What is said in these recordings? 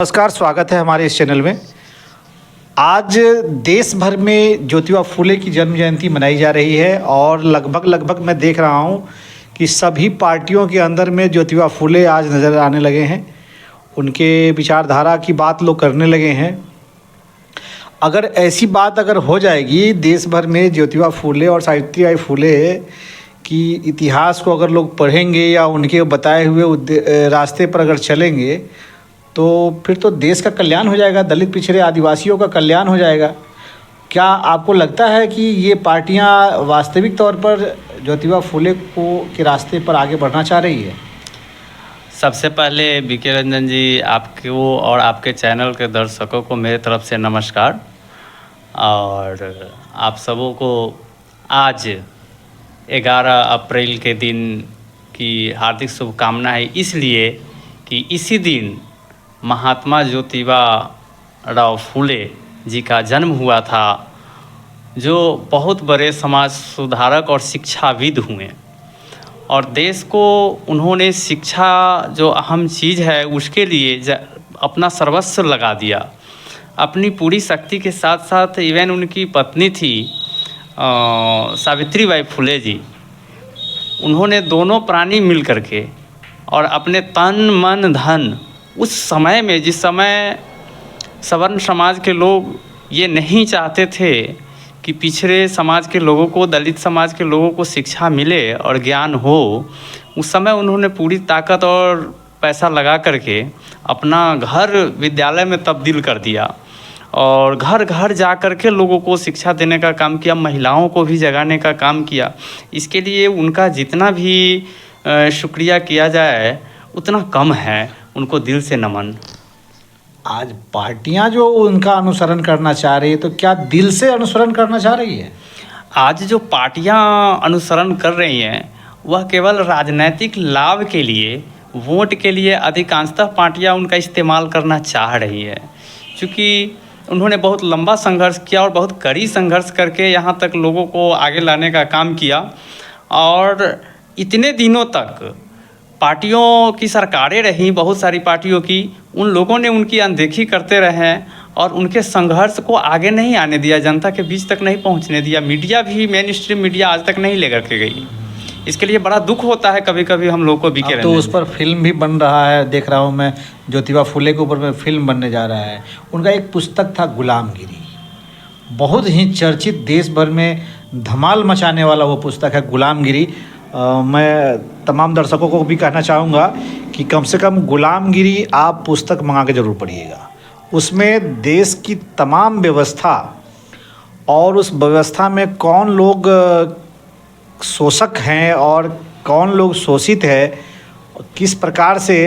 नमस्कार, स्वागत है हमारे इस चैनल में। आज देश भर में ज्योतिबा फुले की जन्म जयंती मनाई जा रही है और लगभग मैं देख रहा हूँ कि सभी पार्टियों के अंदर में ज्योतिबा फुले आज नज़र आने लगे हैं। उनके विचारधारा की बात लोग करने लगे हैं। अगर ऐसी बात अगर हो जाएगी, देश भर में ज्योतिबा फुले और सावित्रीबाई फुले की इतिहास को अगर लोग पढ़ेंगे या उनके बताए हुए रास्ते पर अगर चलेंगे तो फिर तो देश का कल्याण हो जाएगा, दलित पिछड़े आदिवासियों का कल्याण हो जाएगा। क्या आपको लगता है कि ये पार्टियां वास्तविक तौर पर ज्योतिबा फुले को के रास्ते पर आगे बढ़ना चाह रही है? सबसे पहले बीके रंजन जी, आपको और आपके चैनल के दर्शकों को मेरे तरफ से नमस्कार। और आप सबों को आज 11 अप्रैल के दिन की हार्दिक शुभकामनाएं, इसलिए कि इसी दिन महात्मा ज्योतिबा राव फुले जी का जन्म हुआ था, जो बहुत बड़े समाज सुधारक और शिक्षाविद हुए। और देश को उन्होंने शिक्षा जो अहम चीज़ है उसके लिए अपना सर्वस्व लगा दिया। अपनी पूरी शक्ति के साथ साथ इवन उनकी पत्नी थी सावित्रीबाई फुले जी, उन्होंने दोनों प्राणी मिल करके और अपने तन मन धन उस समय में, जिस समय सवर्ण समाज के लोग ये नहीं चाहते थे कि पिछड़े समाज के लोगों को, दलित समाज के लोगों को शिक्षा मिले और ज्ञान हो, उस समय उन्होंने पूरी ताकत और पैसा लगा करके अपना घर विद्यालय में तब्दील कर दिया और घर घर जा कर के लोगों को शिक्षा देने का काम किया, महिलाओं को भी जगाने का काम किया। इसके लिए उनका जितना भी शुक्रिया किया जाए उतना कम है। उनको दिल से नमन। आज पार्टियां जो उनका अनुसरण करना चाह रही है, तो क्या दिल से अनुसरण करना चाह रही है? आज जो पार्टियां अनुसरण कर रही हैं वह केवल राजनीतिक लाभ के लिए, वोट के लिए अधिकांशतः पार्टियां उनका इस्तेमाल करना चाह रही है। क्योंकि उन्होंने बहुत लंबा संघर्ष किया और बहुत कड़ी संघर्ष करके यहाँ तक लोगों को आगे लाने का काम किया। और इतने दिनों तक पार्टियों की सरकारें रहीं, बहुत सारी पार्टियों की, उन लोगों ने उनकी अनदेखी करते रहे और उनके संघर्ष को आगे नहीं आने दिया, जनता के बीच तक नहीं पहुंचने दिया। मीडिया भी, मेन स्ट्रीम मीडिया आज तक नहीं लेकर के गई। इसके लिए बड़ा दुख होता है कभी कभी हम लोग को भी। तो उस पर फिल्म भी बन रहा है, देख रहा हूँ मैं, ज्योतिबा फुले के ऊपर में फिल्म बनने जा रहा है। उनका एक पुस्तक था गुलामगिरी, बहुत ही चर्चित, देश भर में धमाल मचाने वाला वो पुस्तक है गुलामगिरी। मैं तमाम दर्शकों को भी कहना चाहूँगा कि कम से कम गुलामगिरी आप पुस्तक मंगा के ज़रूर पढ़िएगा। उसमें देश की तमाम व्यवस्था और उस व्यवस्था में कौन लोग शोषक हैं और कौन लोग शोषित है, किस प्रकार से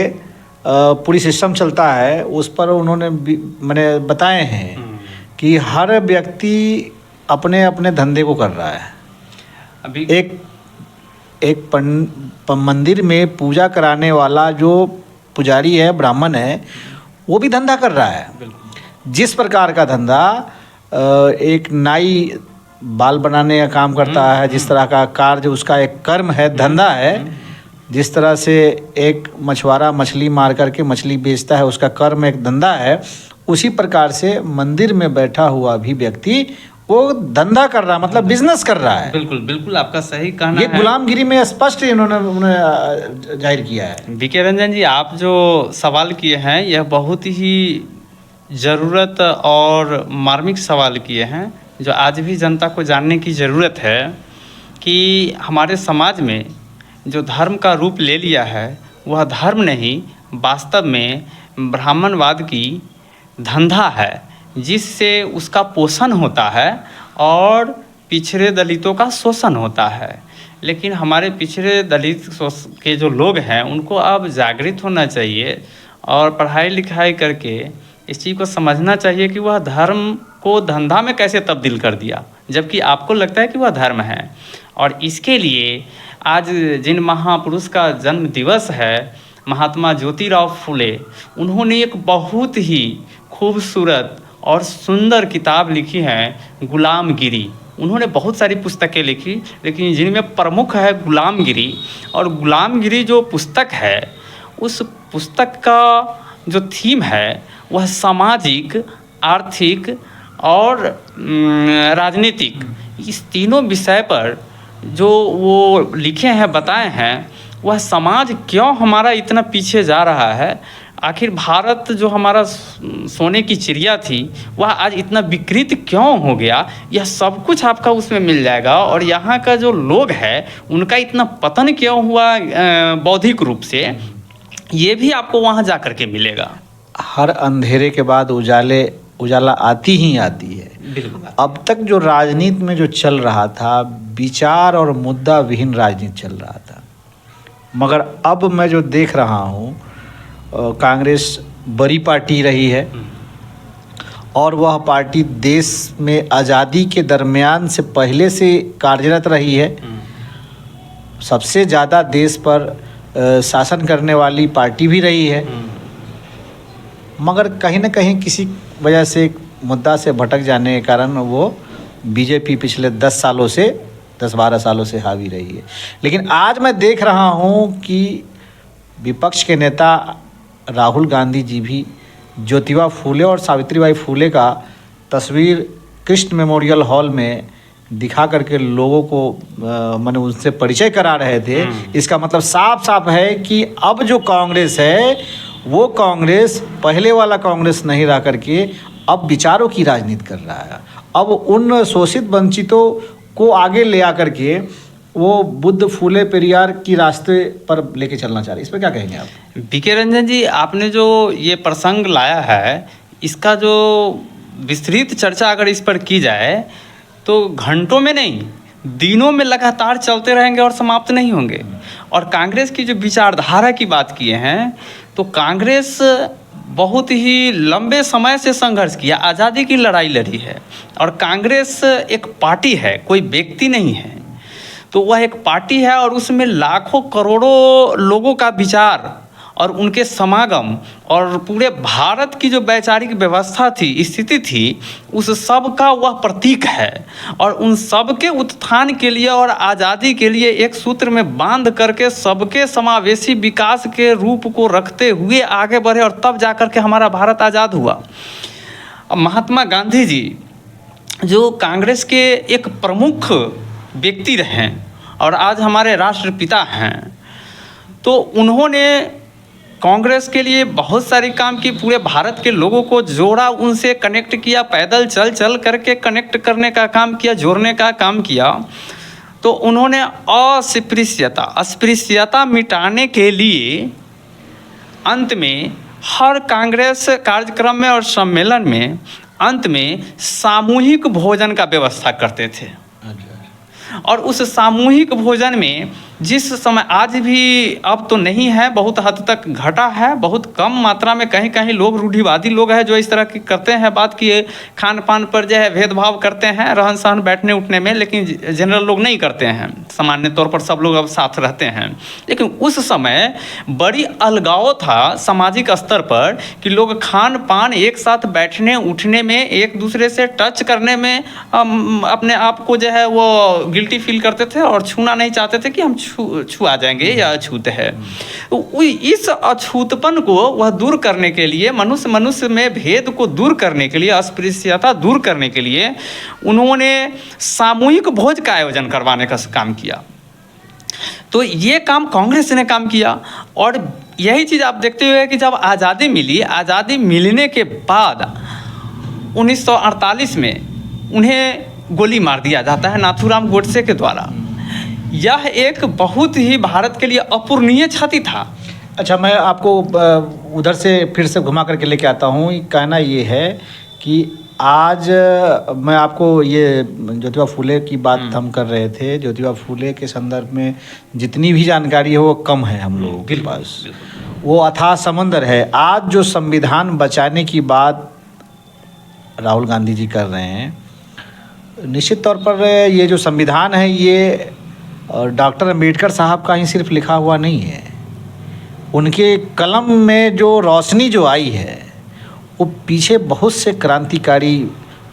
पूरी सिस्टम चलता है, उस पर उन्होंने मैंने बताए हैं कि हर व्यक्ति अपने अपने धंधे को कर रहा है। अभी एक मंदिर में पूजा कराने वाला जो पुजारी है, ब्राह्मण है, वो भी धंधा कर रहा है। जिस प्रकार का धंधा एक नाई बाल बनाने का काम करता है, जिस तरह का कार्य उसका एक कर्म है, धंधा है, जिस तरह से एक मछुआरा मछली मार करके मछली बेचता है, उसका कर्म एक धंधा है, उसी प्रकार से मंदिर में बैठा हुआ भी व्यक्ति वो धंधा कर रहा है, मतलब बिजनेस कर रहा है। बिल्कुल बिल्कुल आपका सही कहना है। ये गुलामगिरी में स्पष्ट उन्होंने जाहिर किया है। बीके रंजन जी, आप जो सवाल किए हैं यह बहुत ही ज़रूरत और मार्मिक सवाल किए हैं, जो आज भी जनता को जानने की ज़रूरत है कि हमारे समाज में जो धर्म का रूप ले लिया है वह धर्म नहीं, वास्तव में ब्राह्मणवाद की धंधा है, जिससे उसका पोषण होता है और पिछड़े दलितों का शोषण होता है। लेकिन हमारे पिछड़े दलित के जो लोग हैं उनको अब जागृत होना चाहिए और पढ़ाई लिखाई करके इस चीज़ को समझना चाहिए कि वह धर्म को धंधा में कैसे तब्दील कर दिया, जबकि आपको लगता है कि वह धर्म है। और इसके लिए आज जिन महापुरुष का जन्म दिवस है, महात्मा ज्योतिराव फुले, उन्होंने एक बहुत ही खूबसूरत और सुंदर किताब लिखी है गुलामगिरी। उन्होंने बहुत सारी पुस्तकें लिखी, लेकिन जिनमें प्रमुख है गुलामगिरी। और गुलामगिरी जो पुस्तक है, उस पुस्तक का जो थीम है वह सामाजिक, आर्थिक और राजनीतिक, इस तीनों विषय पर जो वो लिखे हैं, बताए हैं, वह समाज क्यों हमारा इतना पीछे जा रहा है, आखिर भारत जो हमारा सोने की चिड़िया थी वह आज इतना विकृत क्यों हो गया, यह सब कुछ आपका उसमें मिल जाएगा। और यहाँ का जो लोग है उनका इतना पतन क्यों हुआ बौद्धिक रूप से, ये भी आपको वहाँ जा कर के मिलेगा। हर अंधेरे के बाद उजाला आती ही आती है। बिल्कुल। अब तक जो राजनीति में जो चल रहा था, विचार और मुद्दा विहीन राजनीति चल रहा था, मगर अब मैं जो देख रहा हूँ, कांग्रेस बड़ी पार्टी रही है और वह पार्टी देश में आज़ादी के दरमियान से पहले से कार्यरत रही है। सबसे ज़्यादा देश पर शासन करने वाली पार्टी भी रही है, मगर कहीं ना कहीं किसी वजह से मुद्दा से भटक जाने के कारण वो बीजेपी पिछले 10-12 सालों से हावी रही है। लेकिन आज मैं देख रहा हूँ कि विपक्ष के नेता राहुल गांधी जी भी ज्योतिबा फूले और सावित्रीबाई फूले का तस्वीर कृष्ण मेमोरियल हॉल में दिखा करके लोगों को माने उनसे परिचय करा रहे थे। इसका मतलब साफ साफ है कि अब जो कांग्रेस है वो कांग्रेस पहले वाला कांग्रेस नहीं रह करके अब विचारों की राजनीति कर रहा है। अब उन शोषित वंचितों को आगे ले आकर के वो बुद्ध फूले पेरियार की रास्ते पर लेके चलना चाह रहे हैं। इस पर क्या कहेंगे आप? बीके रंजन जी, आपने जो ये प्रसंग लाया है, इसका जो विस्तृत चर्चा अगर इस पर की जाए तो घंटों में नहीं, दिनों में लगातार चलते रहेंगे और समाप्त नहीं होंगे। और कांग्रेस की जो विचारधारा की बात किए हैं, तो कांग्रेस बहुत ही लंबे समय से संघर्ष किया, आज़ादी की लड़ाई लड़ी है। और कांग्रेस एक पार्टी है, कोई व्यक्ति नहीं है। तो वह एक पार्टी है और उसमें लाखों करोड़ों लोगों का विचार और उनके समागम और पूरे भारत की जो वैचारिक व्यवस्था थी, स्थिति थी, उस सब का वह प्रतीक है। और उन सब के उत्थान के लिए और आज़ादी के लिए एक सूत्र में बांध करके सबके समावेशी विकास के रूप को रखते हुए आगे बढ़े और तब जा कर के हमारा भारत आज़ाद हुआ। अब महात्मा गांधी जी जो कांग्रेस के एक प्रमुख व्यक्ति रहे और आज हमारे राष्ट्रपिता हैं, तो उन्होंने कांग्रेस के लिए बहुत सारी काम की, पूरे भारत के लोगों को जोड़ा, उनसे कनेक्ट किया, पैदल चल करके कनेक्ट करने का काम किया, जोड़ने का काम किया। तो उन्होंने अस्पृश्यता मिटाने के लिए अंत में हर कांग्रेस कार्यक्रम में और सम्मेलन में अंत में सामूहिक भोजन का व्यवस्था करते थे। और उस सामूहिक भोजन में जिस समय, आज भी अब तो नहीं है, बहुत हद तक घटा है, बहुत कम मात्रा में कहीं कहीं लोग रूढ़िवादी लोग हैं जो इस तरह की करते हैं बात की, खान पान पर जो है भेदभाव करते हैं, रहन सहन बैठने उठने में, लेकिन जनरल लोग नहीं करते हैं। सामान्य तौर पर सब लोग अब साथ रहते हैं। लेकिन उस समय बड़ी अलगाव था सामाजिक स्तर पर कि लोग खान पान एक साथ बैठने उठने में, एक दूसरे से टच करने में अपने आप को जो है वो गिल्टी फील करते थे और छूना नहीं चाहते थे कि हम छुआ जाएंगे या अछूत है। तो इस अछूतपन को वह दूर करने के लिए, मनुष्य में भेद को दूर करने के लिए, अस्पृश्यता दूर करने के लिए उन्होंने सामूहिक भोज का आयोजन करवाने का काम किया। तो ये काम कांग्रेस ने काम किया। और यही चीज़ आप देखते हुए कि जब आज़ादी मिली, आज़ादी मिलने के बाद 1948 में उन्हें गोली मार दिया जाता है नाथूराम गोडसे के द्वारा। यह एक बहुत ही भारत के लिए अपूरणीय क्षति था। अच्छा, मैं आपको उधर से फिर से घुमा करके लेके आता हूँ। कहना ये है कि आज मैं आपको ये ज्योतिबा फूले की बात हम कर रहे थे। ज्योतिबा फूले के संदर्भ में जितनी भी जानकारी है वो कम है हम लोगों के पास, वो अथाह समंदर है। आज जो संविधान बचाने की बात राहुल गांधी जी कर रहे हैं, निश्चित तौर पर ये जो संविधान है ये डॉक्टर अंबेडकर साहब का ही सिर्फ लिखा हुआ नहीं है। उनके कलम में जो रोशनी जो आई है वो पीछे बहुत से क्रांतिकारी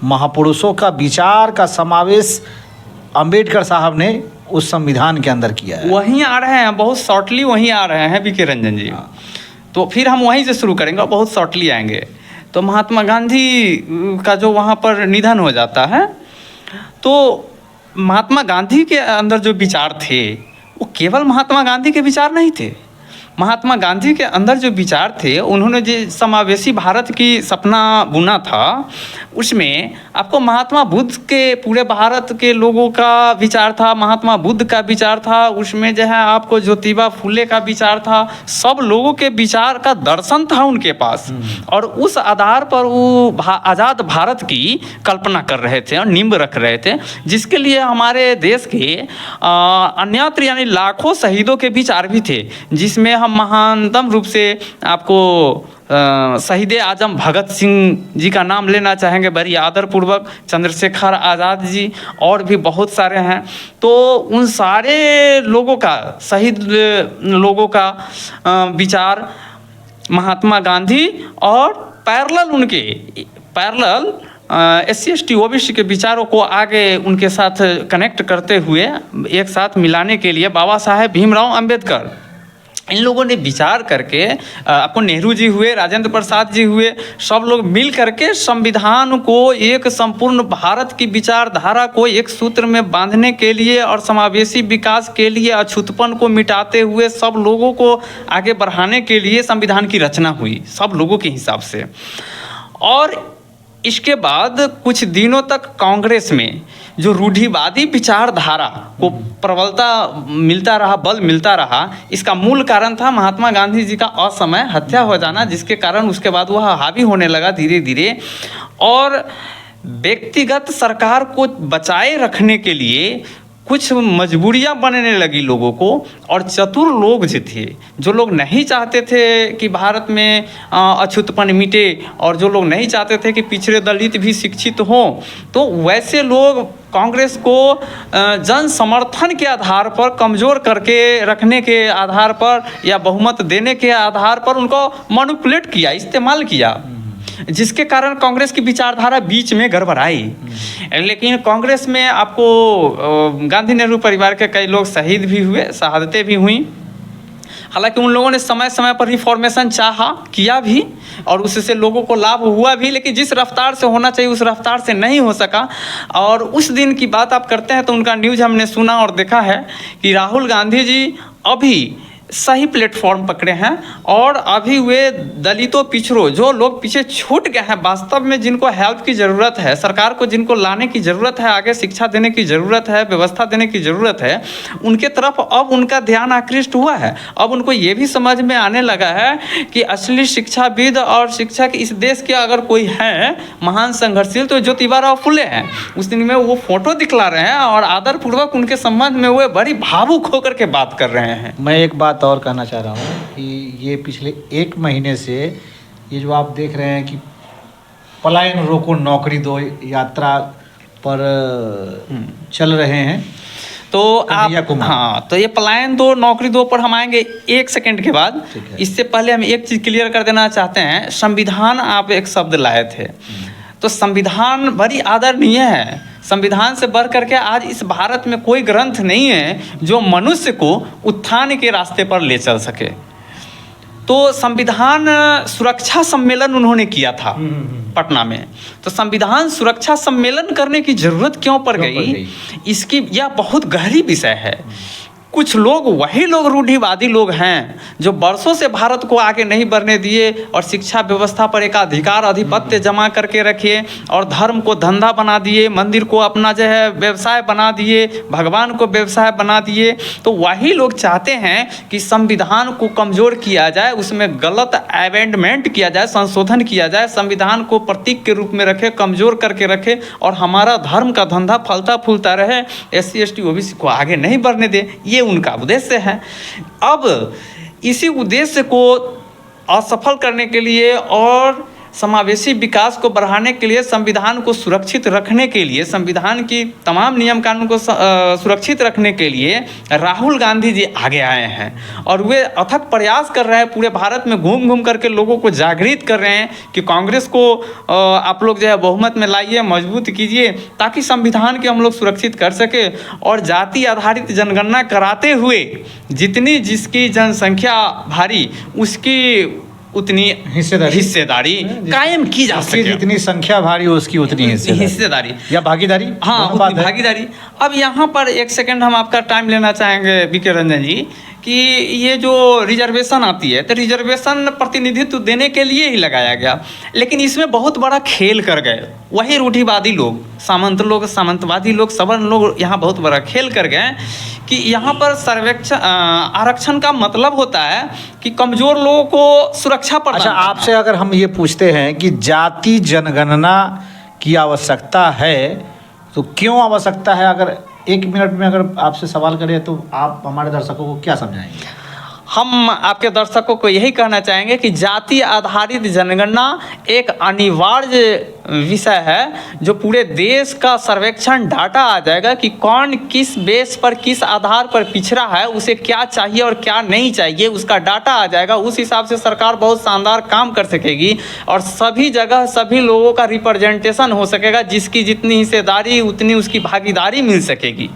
महापुरुषों का विचार का समावेश अंबेडकर साहब ने उस संविधान के अंदर किया है। वहीं आ रहे हैं, बहुत शॉर्टली वहीं आ रहे हैं बीके रंजन जी। तो फिर हम वहीं से शुरू करेंगे और बहुत शॉर्टली आएंगे। तो महात्मा गांधी का जो वहाँ पर निधन हो जाता है, तो महात्मा गांधी के अंदर जो विचार थे वो केवल महात्मा गांधी के विचार नहीं थे। महात्मा गांधी के अंदर जो विचार थे, उन्होंने जो समावेशी भारत की सपना बुना था, उसमें आपको महात्मा बुद्ध के पूरे भारत के लोगों का विचार था, महात्मा बुद्ध का विचार था, उसमें जो है आपको ज्योतिबा फुले का विचार था, सब लोगों के विचार का दर्शन था उनके पास। और उस आधार पर वो आज़ाद भारत की कल्पना कर रहे थे और नींव रख रहे थे, जिसके लिए हमारे देश के अन्यत्र यानी लाखों शहीदों के विचार भी थे, जिसमें हम महानतम रूप से आपको शहीद आजम भगत सिंह जी का नाम लेना चाहेंगे बड़ी आदरपूर्वक, चंद्रशेखर आज़ाद जी, और भी बहुत सारे हैं। तो उन सारे लोगों का, शहीद लोगों का विचार महात्मा गांधी और पैरेलल SC/ST OBC के विचारों को आगे उनके साथ कनेक्ट करते हुए एक साथ मिलाने के लिए बाबा साहेब भीमराव अंबेडकर, इन लोगों ने विचार करके, आपको नेहरू जी हुए, राजेंद्र प्रसाद जी हुए, सब लोग मिल करके संविधान को, एक संपूर्ण भारत की विचारधारा को एक सूत्र में बांधने के लिए और समावेशी विकास के लिए, अछूतपन को मिटाते हुए सब लोगों को आगे बढ़ाने के लिए संविधान की रचना हुई, सब लोगों के हिसाब से। और इसके बाद कुछ दिनों तक कांग्रेस में जो रूढ़िवादी विचारधारा को प्रबलता मिलता रहा, बल मिलता रहा, इसका मूल कारण था महात्मा गांधी जी का असमय हत्या हो जाना, जिसके कारण उसके बाद वह हावी होने लगा धीरे धीरे। और व्यक्तिगत सरकार को बचाए रखने के लिए कुछ मजबूरियां बनने लगी लोगों को, और चतुर लोग जो थे, जो लोग नहीं चाहते थे कि भारत में अछूतपन मिटे, और जो लोग नहीं चाहते थे कि पिछड़े दलित भी शिक्षित हों, तो वैसे लोग कांग्रेस को जन समर्थन के आधार पर कमज़ोर करके रखने के आधार पर या बहुमत देने के आधार पर उनको मैनिपुलेट किया, इस्तेमाल किया, जिसके कारण कांग्रेस की विचारधारा बीच में गड़बड़ाई। लेकिन कांग्रेस में आपको गांधी नेहरू परिवार के कई लोग शहीद भी हुए, शहादतें भी हुई। हालांकि उन लोगों ने समय समय पर रिफॉर्मेशन चाहा, किया भी, और उससे लोगों को लाभ हुआ भी, लेकिन जिस रफ्तार से होना चाहिए उस रफ्तार से नहीं हो सका। और उस दिन की बात आप करते हैं तो उनका न्यूज़ हमने सुना और देखा है कि राहुल गांधी जी अभी सही प्लेटफॉर्म पकड़े हैं, और अभी वे दलितों, पिछड़ों, जो लोग पीछे छूट गए हैं, वास्तव में जिनको हेल्प की ज़रूरत है, सरकार को जिनको लाने की ज़रूरत है, आगे शिक्षा देने की ज़रूरत है, व्यवस्था देने की ज़रूरत है, उनके तरफ अब उनका ध्यान आकृष्ट हुआ है। अब उनको ये भी समझ में आने लगा है कि असली शिक्षाविद और शिक्षक इस देश के अगर कोई है महान संघर्षशील तो ज्योतिबा फुले हैं। उस दिन में वो फोटो दिखला रहे हैं और आदरपूर्वक उनके संबंध में वो बड़ी भावुक होकर के बात कर रहे हैं। मैं एक बात और कहना चाह रहा हूँ कि ये पिछले 1 महीने से ये जो आप देख रहे हैं कि पलायन रोको नौकरी दो यात्रा पर चल रहे हैं, तो आप, हाँ, तो ये पलायन दो नौकरी दो पर हम आएंगे 1 सेकंड के बाद। इससे पहले हम एक चीज़ क्लियर कर देना चाहते हैं। संविधान, आप एक शब्द लाए थे, तो संविधान बड़ी आदरणीय है। संविधान से बढ़ करके आज इस भारत में कोई ग्रंथ नहीं है जो मनुष्य को उत्थान के रास्ते पर ले चल सके। तो संविधान सुरक्षा सम्मेलन उन्होंने किया था पटना में, तो संविधान सुरक्षा सम्मेलन करने की जरूरत क्यों पड़ गई, इसकी यह बहुत गहरी विषय है। कुछ लोग, वही लोग रूढ़िवादी लोग हैं जो वर्षों से भारत को आगे नहीं बढ़ने दिए और शिक्षा व्यवस्था पर एकाधिकार आधिपत्य जमा करके रखे और धर्म को धंधा बना दिए, मंदिर को अपना जो है व्यवसाय बना दिए, भगवान को व्यवसाय बना दिए। तो वही लोग चाहते हैं कि संविधान को कमज़ोर किया जाए, उसमें गलत अमेंडमेंट किया जाए, संशोधन किया जाए, संविधान को प्रतीक के रूप में रखे, कमज़ोर करके रखे और हमारा धर्म का धंधा फलता फूलता रहे, SC/ST OBC को आगे नहीं बढ़ने दे। ये उनका उद्देश्य है। अब इसी उद्देश्य को असफल करने के लिए और समावेशी विकास को बढ़ाने के लिए, संविधान को सुरक्षित रखने के लिए, संविधान की तमाम नियम कानून को सुरक्षित रखने के लिए राहुल गांधी जी आगे आए हैं और वे अथक प्रयास कर रहे हैं, पूरे भारत में घूम घूम करके लोगों को जागृत कर रहे हैं कि कांग्रेस को आप लोग जो है बहुमत में लाइए, मजबूत कीजिए ताकि संविधान के हम लोग सुरक्षित कर सके। और जाति आधारित जनगणना कराते हुए जितनी जिसकी जनसंख्या भारी, उसकी उतनी हिस्सेदारी कायम की जा जिसकी सके। जितनी संख्या भारी हो उसकी उतनी हिस्सेदारी या भागीदारी, हाँ, दोनों उतनी बात है। भागीदारी। अब यहाँ पर एक सेकंड हम आपका टाइम लेना चाहेंगे बीके रंजन जी कि ये जो रिजर्वेशन आती है तो रिजर्वेशन प्रतिनिधित्व देने के लिए ही लगाया गया, लेकिन इसमें बहुत बड़ा खेल कर गए वही रूढ़िवादी लोग, सामंत लोग, सामंतवादी लोग, सवर्ण लोग यहाँ बहुत बड़ा खेल कर गए कि यहाँ पर सर्वेक्षण आरक्षण का मतलब होता है कि कमज़ोर लोगों को सुरक्षा प्रदान अच्छा, करना। आपसे अगर हम ये पूछते हैं कि जाति जनगणना की आवश्यकता है तो क्यों आवश्यकता है, अगर 1 मिनट में अगर आपसे सवाल करें तो आप हमारे दर्शकों को क्या समझाएंगे? हम आपके दर्शकों को यही कहना चाहेंगे कि जाति आधारित जनगणना एक अनिवार्य विषय है जो पूरे देश का सर्वेक्षण डाटा आ जाएगा कि कौन किस बेस पर, किस आधार पर पिछड़ा है, उसे क्या चाहिए और क्या नहीं चाहिए, उसका डाटा आ जाएगा। उस हिसाब से सरकार बहुत शानदार काम कर सकेगी और सभी जगह सभी लोगों का रिप्रेजेंटेशन हो सकेगा, जिसकी जितनी हिस्सेदारी उतनी उसकी भागीदारी मिल सकेगी।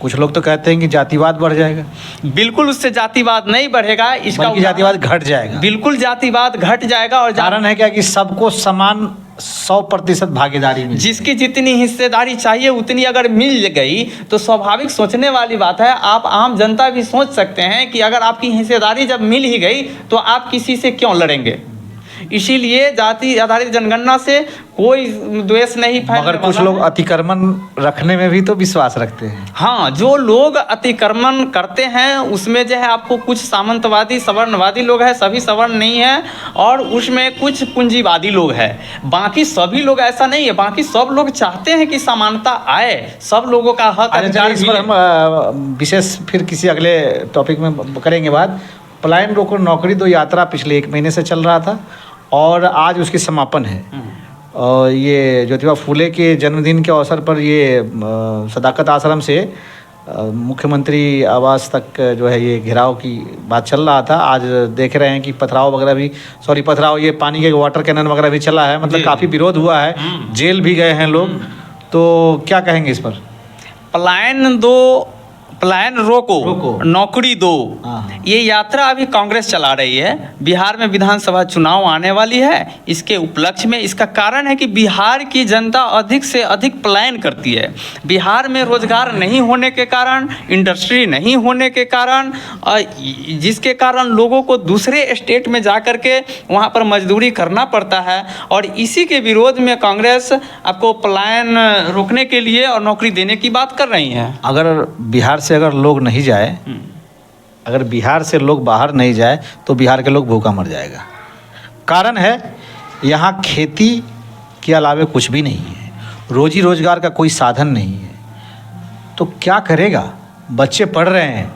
कुछ लोग तो कहते हैं कि जातिवाद बढ़ जाएगा। बिल्कुल उससे जातिवाद नहीं बढ़ेगा, इसका बल्कि जातिवाद घट जाएगा। बिल्कुल जातिवाद घट जाएगा। और कारण है क्या कि सबको समान 100% भागीदारी मिले। जिसकी जितनी हिस्सेदारी चाहिए उतनी अगर मिल गई तो स्वाभाविक सोचने वाली बात है, आप आम जनता भी सोच सकते हैं कि अगर आपकी हिस्सेदारी जब मिल ही गई तो आप किसी से क्यों लड़ेंगे। इसीलिए जाति आधारित जनगणना से कोई द्वेष नहीं फैलने मगर कुछ वाला लोग है। अतिक्रमण रखने में भी तो विश्वास रखते हैं। हाँ, जो लोग अतिक्रमण करते हैं उसमें जो है आपको कुछ सामंतवादी सवर्णवादी लोग हैं, सभी सवर्ण नहीं है, और उसमें कुछ पूंजीवादी लोग हैं। बाकी सभी लोग ऐसा नहीं है, बाकी सब लोग चाहते हैं कि समानता आए, सब लोगों का हक अच्छा, अधिकार इस पर मिले। हम विशेष फिर किसी अगले टॉपिक में करेंगे बात। पलायन रोको नौकरी दो यात्रा पिछले 1 महीने से चल रहा था और आज उसकी समापन है। और ये ज्योतिबा फूले के जन्मदिन के अवसर पर ये सदाकत आश्रम से मुख्यमंत्री आवास तक जो है ये घेराव की बात चल रहा था। आज देख रहे हैं कि पथराव वगैरह भी, ये पानी के वाटर कैनन वगैरह भी चला है, मतलब काफ़ी विरोध हुआ है, जेल भी गए हैं लोग। तो क्या कहेंगे इस पर? पलायन रोको नौकरी दो, हाँ। ये यात्रा अभी कांग्रेस चला रही है। बिहार में विधानसभा चुनाव आने वाली है, इसके उपलक्ष्य में इसका कारण है कि बिहार की जनता अधिक से अधिक पलायन करती है। बिहार में रोजगार नहीं होने के कारण, इंडस्ट्री नहीं होने के कारण, जिसके कारण लोगों को दूसरे स्टेट में जा कर के वहाँ पर मजदूरी करना पड़ता है। और इसी के विरोध में कांग्रेस आपको पलायन रोकने के लिए और नौकरी देने की बात कर रही है। अगर बिहार से अगर लोग नहीं जाए, अगर बिहार से लोग बाहर नहीं जाए तो बिहार के लोग भूखा मर जाएगा। कारण है यहाँ खेती के अलावे कुछ भी नहीं है, रोजी रोजगार का कोई साधन नहीं है। तो क्या करेगा? बच्चे पढ़ रहे हैं,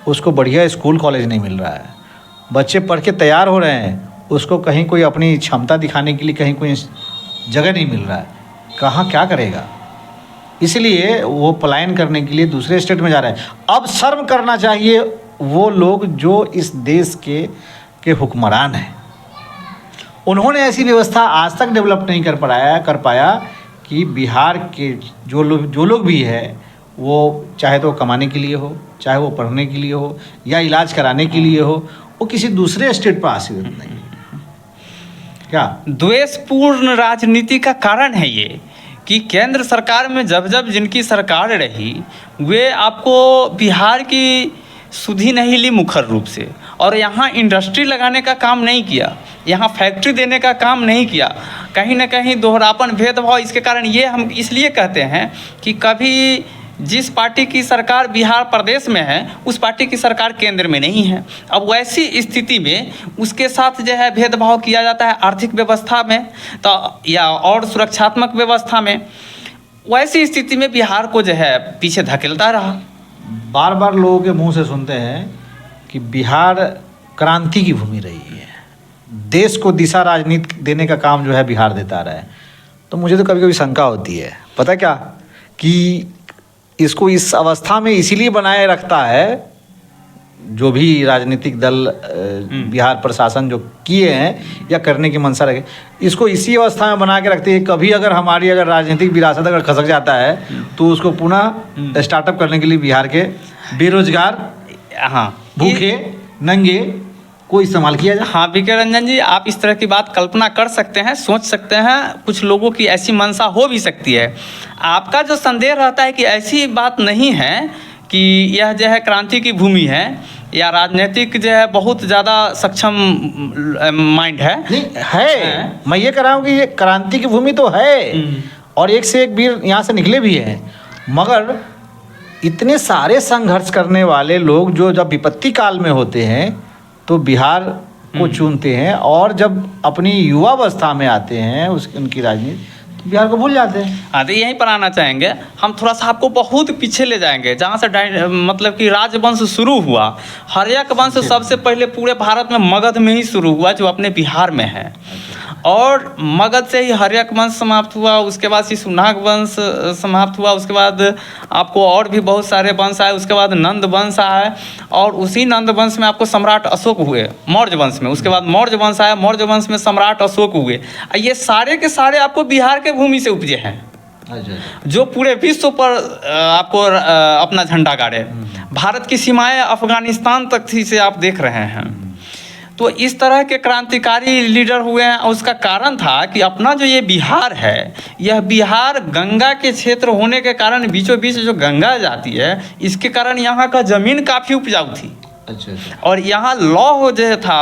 उसको बढ़िया स्कूल कॉलेज नहीं मिल रहा है। बच्चे पढ़ के तैयार हो रहे हैं, उसको कहीं कोई अपनी क्षमता दिखाने के लिए कहीं कोई जगह नहीं मिल रहा है। कहाँ क्या करेगा? इसलिए वो पलायन करने के लिए दूसरे स्टेट में जा रहे हैं। अब शर्म करना चाहिए वो लोग जो इस देश के हुक्मरान हैं। उन्होंने ऐसी व्यवस्था आज तक डेवलप नहीं कर पाया कि बिहार के जो लोग भी है, वो चाहे तो कमाने के लिए हो, चाहे वो पढ़ने के लिए हो या इलाज कराने के लिए हो, वो किसी दूसरे स्टेट पर आश्रित नहीं है। क्या द्वेषपूर्ण राजनीति का कारण है ये कि केंद्र सरकार में जब जिनकी सरकार रही, वे आपको बिहार की सुधि नहीं ली मुखर रूप से, और यहाँ इंडस्ट्री लगाने का काम नहीं किया, यहाँ फैक्ट्री देने का काम नहीं किया। कहीं ना कहीं दोहरापन, भेदभाव, इसके कारण ये हम इसलिए कहते हैं कि कभी जिस पार्टी की सरकार बिहार प्रदेश में है उस पार्टी की सरकार केंद्र में नहीं है। अब वैसी स्थिति में उसके साथ जो है भेदभाव किया जाता है आर्थिक व्यवस्था में तो या और सुरक्षात्मक व्यवस्था में। वैसी स्थिति में बिहार को जो है पीछे धकेलता रहा। बार बार लोगों के मुंह से सुनते हैं कि बिहार क्रांति की भूमि रही है, देश को दिशा राजनीति देने का काम जो है बिहार देता रहा है। तो मुझे तो कभी कभी शंका होती है, पता क्या, कि इसको इस अवस्था में इसीलिए बनाए रखता है जो भी राजनीतिक दल बिहार प्रशासन जो किए हैं या करने की मंशा रखे, इसको इसी अवस्था में बना के रखते हैं। कभी अगर हमारी राजनीतिक विरासत अगर खसक जाता है तो उसको पुनः स्टार्टअप करने के लिए बिहार के बेरोजगार, हाँ, भूखे, नंगे को इस्तेमाल किया जाए। हाँ बीके रंजन जी, आप इस तरह की बात कल्पना कर सकते हैं, सोच सकते हैं, कुछ लोगों की ऐसी मंशा हो भी सकती है। आपका जो संदेह रहता है कि ऐसी बात नहीं है कि यह जो है क्रांति की भूमि है या राजनीतिक जो है बहुत ज़्यादा सक्षम माइंड है। नहीं है, मैं ये कह रहा हूँ कि ये क्रांति की भूमि तो है और एक से एक वीर यहाँ से निकले भी हैं, मगर इतने सारे संघर्ष करने वाले लोग जो जब विपत्ति काल में होते हैं तो बिहार को चुनते हैं, और जब अपनी युवावस्था में आते हैं उनकी राजनीति, तो बिहार को भूल जाते हैं। हाँ, तो यहीं पर आना चाहेंगे हम, थोड़ा सा आपको बहुत पीछे ले जाएंगे, जहाँ से मतलब कि राजवंश शुरू हुआ। हर्यक वंश सबसे पहले पूरे भारत में मगध में ही शुरू हुआ, जो अपने बिहार में है, और मगध से ही हर्यक वंश समाप्त हुआ, उसके बाद शिशुनाग वंश समाप्त हुआ, उसके बाद आपको और भी बहुत सारे वंश आए, उसके बाद नंद वंश आया, और उसी नंद वंश में आपको सम्राट अशोक हुए मौर्य वंश में, उसके बाद मौर्य वंश आया, मौर्य वंश में सम्राट अशोक हुए। ये सारे के सारे आपको बिहार के भूमि से उपजे हैं, जो पूरे विश्व पर आपको अपना झंडा गाड़े। भारत की सीमाएं अफगानिस्तान तक थी से आप देख रहे हैं। तो इस तरह के क्रांतिकारी लीडर हुए हैं, और उसका कारण था कि अपना जो ये बिहार है, यह बिहार गंगा के क्षेत्र होने के कारण, बीचों बीच जो गंगा जाती है, इसके कारण यहाँ का ज़मीन काफ़ी उपजाऊ थी। अच्छा। और यहाँ लौह जो था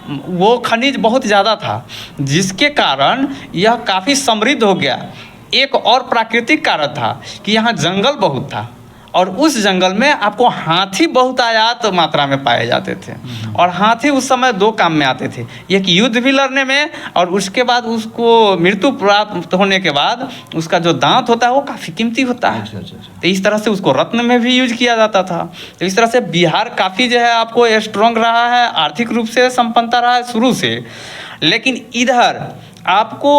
वो खनिज बहुत ज़्यादा था, जिसके कारण यह काफ़ी समृद्ध हो गया। एक और प्राकृतिक कारण था कि यहाँ जंगल बहुत था, और उस जंगल में आपको हाथी बहुत आयात मात्रा में पाए जाते थे, और हाथी उस समय दो काम में आते थे, एक युद्ध भी लड़ने में, और उसके बाद उसको मृत्यु प्राप्त होने के बाद उसका जो दांत होता है वो काफ़ी कीमती होता है। तो इस तरह से उसको रत्न में भी यूज किया जाता था। तो इस तरह से बिहार काफ़ी जो है आपको स्ट्रॉन्ग रहा है, आर्थिक रूप से संपन्नता रहा है शुरू से। लेकिन इधर आपको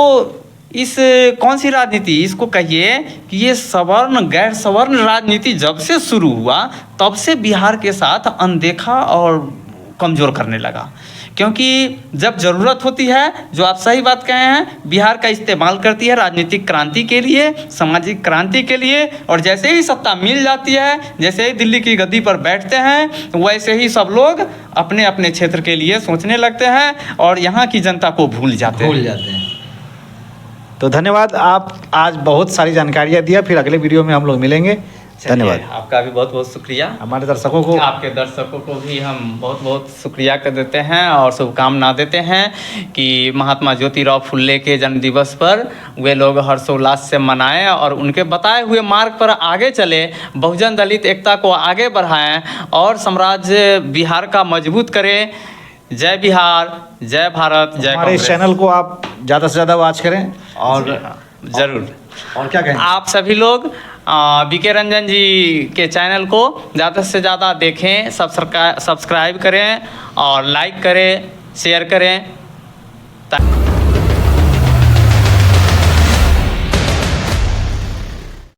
इस कौन सी राजनीति, इसको कहिए कि ये सवर्ण गैर सवर्ण राजनीति जब से शुरू हुआ, तब से बिहार के साथ अनदेखा और कमज़ोर करने लगा। क्योंकि जब ज़रूरत होती है, जो आप सही बात कहे हैं, बिहार का इस्तेमाल करती है राजनीतिक क्रांति के लिए, सामाजिक क्रांति के लिए, और जैसे ही सत्ता मिल जाती है, जैसे ही दिल्ली की गद्दी पर बैठते हैं, वैसे ही सब लोग अपने अपने क्षेत्र के लिए सोचने लगते हैं और यहाँ की जनता को भूल जाते हैं। तो धन्यवाद, आप आज बहुत सारी जानकारियाँ दिया। फिर अगले वीडियो में हम लोग मिलेंगे। धन्यवाद। आपका भी बहुत बहुत शुक्रिया। हमारे दर्शकों को, आपके दर्शकों को भी हम बहुत बहुत शुक्रिया कर देते हैं और शुभकामना देते हैं कि महात्मा ज्योतिराव फुल्ले के जन्म दिवस पर वे लोग हर्षोल्लास से मनाएं और उनके बताए हुए मार्ग पर आगे चले, बहुजन दलित एकता को आगे बढ़ाएं और साम्राज्य बिहार का मजबूत करें। जय बिहार, जय भारत, जय हमारे इस चैनल को आप ज़्यादा से ज़्यादा वॉच करें, और ज़रूर। और क्या कहें, आप सभी लोग बीके रंजन जी के चैनल को ज़्यादा से ज़्यादा देखें, सब्सक्राइब करें और लाइक करें, शेयर करें।